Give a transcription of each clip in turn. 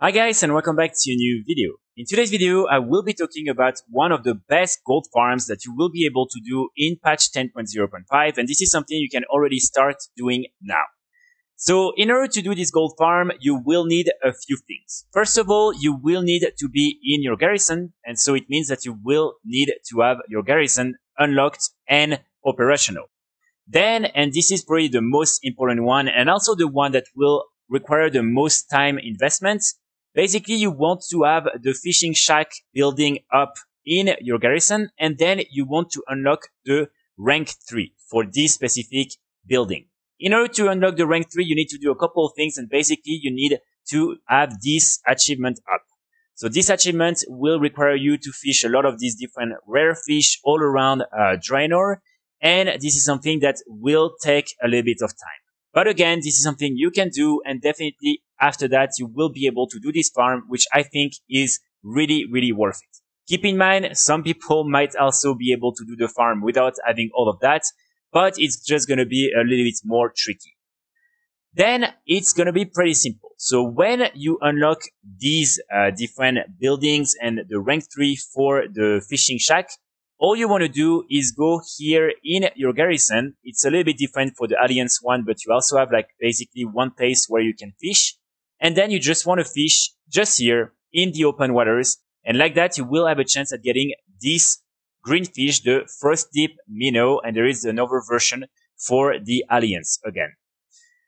Hi guys and welcome back to a new video. In today's video, I will be talking about one of the best gold farms that you will be able to do in patch 10.0.5, and this is something you can already start doing now. So in order to do this gold farm, you will need a few things. First of all, you will need to be in your garrison, and so it means that you will need to have your garrison unlocked and operational. Then, and this is probably the most important one, and also the one that will require the most time investment. Basically, you want to have the fishing shack building up in your garrison, and then you want to unlock the rank 3 for this specific building. In order to unlock the rank 3, you need to do a couple of things, and basically you need to have this achievement up. So this achievement will require you to fish a lot of these different rare fish all around Draenor, and this is something that will take a little bit of time. But again, this is something you can do, and definitely after that, you will be able to do this farm, which I think is really, really worth it. Keep in mind, some people might also be able to do the farm without having all of that, but it's just going to be a little bit more tricky. Then it's going to be pretty simple. So when you unlock these different buildings and the rank 3 for the fishing shack, all you want to do is go here in your garrison. It's a little bit different for the Alliance one, but you also have like basically one place where you can fish. And then you just want to fish just here in the open waters. And like that, you will have a chance at getting this green fish, the first dip minnow. And there is another version for the Alliance again.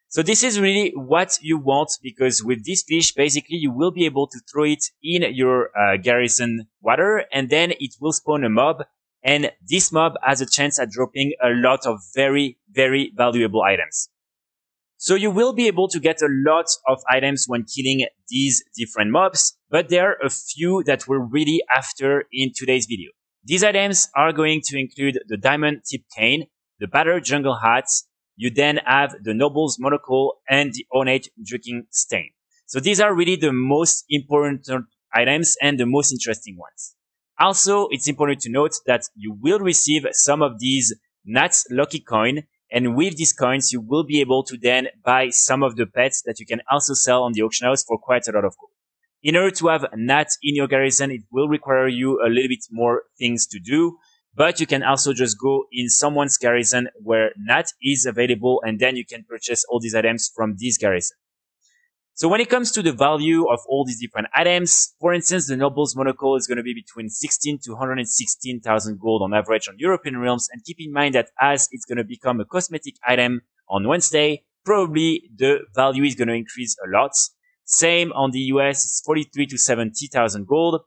So this is really what you want, because with this fish, basically you will be able to throw it in your garrison water, and then it will spawn a mob. And this mob has a chance at dropping a lot of very, very valuable items. So you will be able to get a lot of items when killing these different mobs, but there are a few that we're really after in today's video. These items are going to include the diamond tip cane, the battered jungle hat. You then have the noble's monocle and the ornate drinking stain. So these are really the most important items and the most interesting ones. Also, it's important to note that you will receive some of these Nat's lucky coin, and with these coins, you will be able to then buy some of the pets that you can also sell on the auction house for quite a lot of gold. In order to have Nat in your garrison, it will require you a little bit more things to do, but you can also just go in someone's garrison where Nat is available, and then you can purchase all these items from this garrison. So when it comes to the value of all these different items, for instance, the Noble's Monocle is going to be between 16 to 116,000 gold on average on European realms. And keep in mind that as it's going to become a cosmetic item on Wednesday, probably the value is going to increase a lot. Same on the US, it's 43 to 70,000 gold.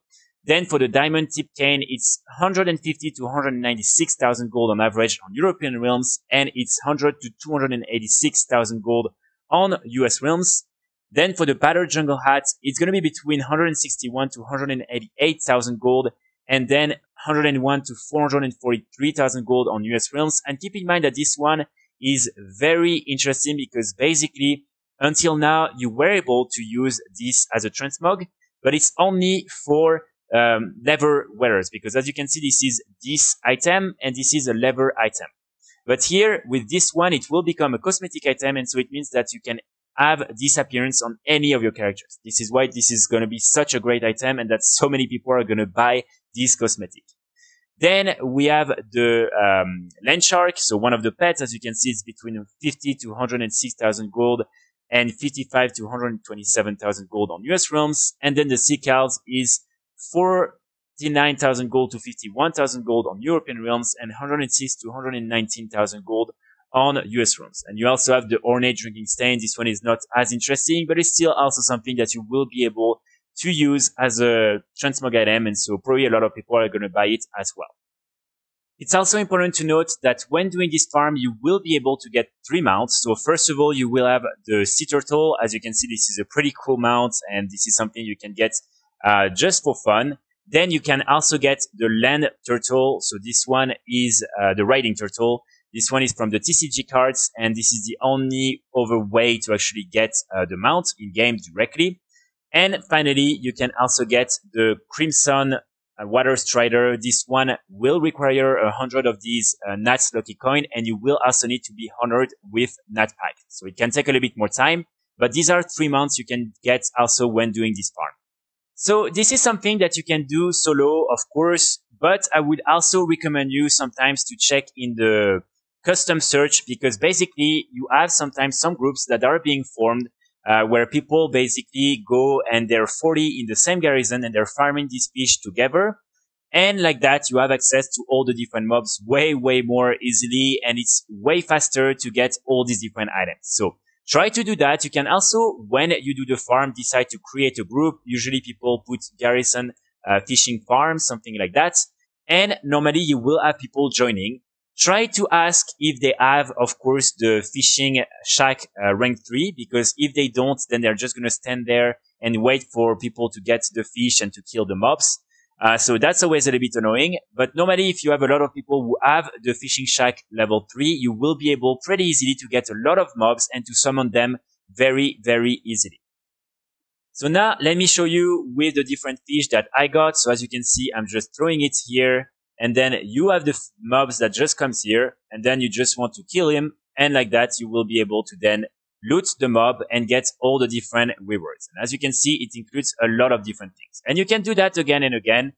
Then for the diamond tip cane, it's 150 to 196,000 gold on average on European realms, and it's 100 to 286,000 gold on US realms. Then for the Battered Jungle Hat, it's going to be between 161 to 188,000 gold, and then 101 to 443,000 gold on US realms. And keep in mind that this one is very interesting because basically until now you were able to use this as a transmog, but it's only for leather wearers, because as you can see, this is this item and this is a leather item. But here with this one, it will become a cosmetic item, and so it means that you can have this appearance on any of your characters. This is why this is going to be such a great item, and that so many people are going to buy this cosmetic. Then we have the land shark. So one of the pets, as you can see, is between 50 to 106,000 gold and 55 to 127,000 gold on US realms. And then the sea cows is 49,000 gold to 51,000 gold on European realms, and 106 to 119,000 gold on US realms. And you also have the ornate drinking stain. This one is not as interesting, but it's still also something that you will be able to use as a transmog item, and so probably a lot of people are going to buy it as well. It's also important to note that when doing this farm, you will be able to get 3 mounts. So first of all, you will have the sea turtle. As you can see, this is a pretty cool mount, and this is something you can get just for fun. Then you can also get the land turtle. So this one is the riding turtle. This one is from the TCG cards, and this is the only other way to actually get the mount in game directly. And finally, you can also get the Crimson Water Strider. This one will require 100 of these Nat's Lucky Coin, and you will also need to be honored with Nat Pack. So it can take a little bit more time, but these are 3 months you can get also when doing this farm. So this is something that you can do solo, of course, but I would also recommend you sometimes to check in the custom search, because basically you have sometimes some groups that are being formed where people basically go and they're 40 in the same garrison and they're farming these fish together. And like that, you have access to all the different mobs way, way more easily, and it's way faster to get all these different items. So try to do that. You can also, when you do the farm, decide to create a group. Usually people put Garrison fishing farm, something like that. And normally you will have people joining. Try to ask if they have, of course, the fishing shack rank 3, because if they don't, then they're just going to stand there and wait for people to get the fish and to kill the mobs. So that's always a little bit annoying. But normally, if you have a lot of people who have the fishing shack level 3, you will be able pretty easily to get a lot of mobs and to summon them very, very easily. So now let me show you with the different fish that I got. So as you can see, I'm just throwing it here. And then you have the mobs that just comes here. And then you just want to kill him. And like that, you will be able to then loot the mob and get all the different rewards. And as you can see, it includes a lot of different things. And you can do that again and again.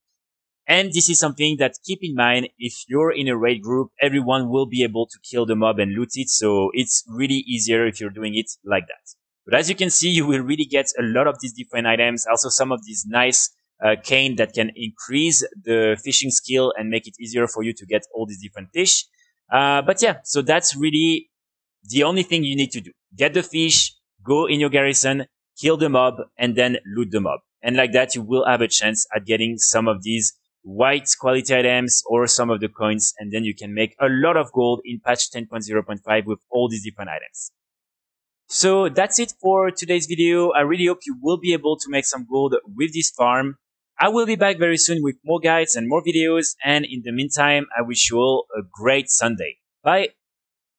And this is something that keep in mind, if you're in a raid group, everyone will be able to kill the mob and loot it. So it's really easier if you're doing it like that. But as you can see, you will really get a lot of these different items. Also some of these nice cane that can increase the fishing skill and make it easier for you to get all these different fish. But yeah, so that's really the only thing you need to do. Get the fish, go in your garrison, kill the mob, and then loot the mob. And like that, you will have a chance at getting some of these white quality items or some of the coins. And then you can make a lot of gold in patch 10.0.5 with all these different items. So that's it for today's video. I really hope you will be able to make some gold with this farm. I will be back very soon with more guides and more videos. And in the meantime, I wish you all a great Sunday. Bye.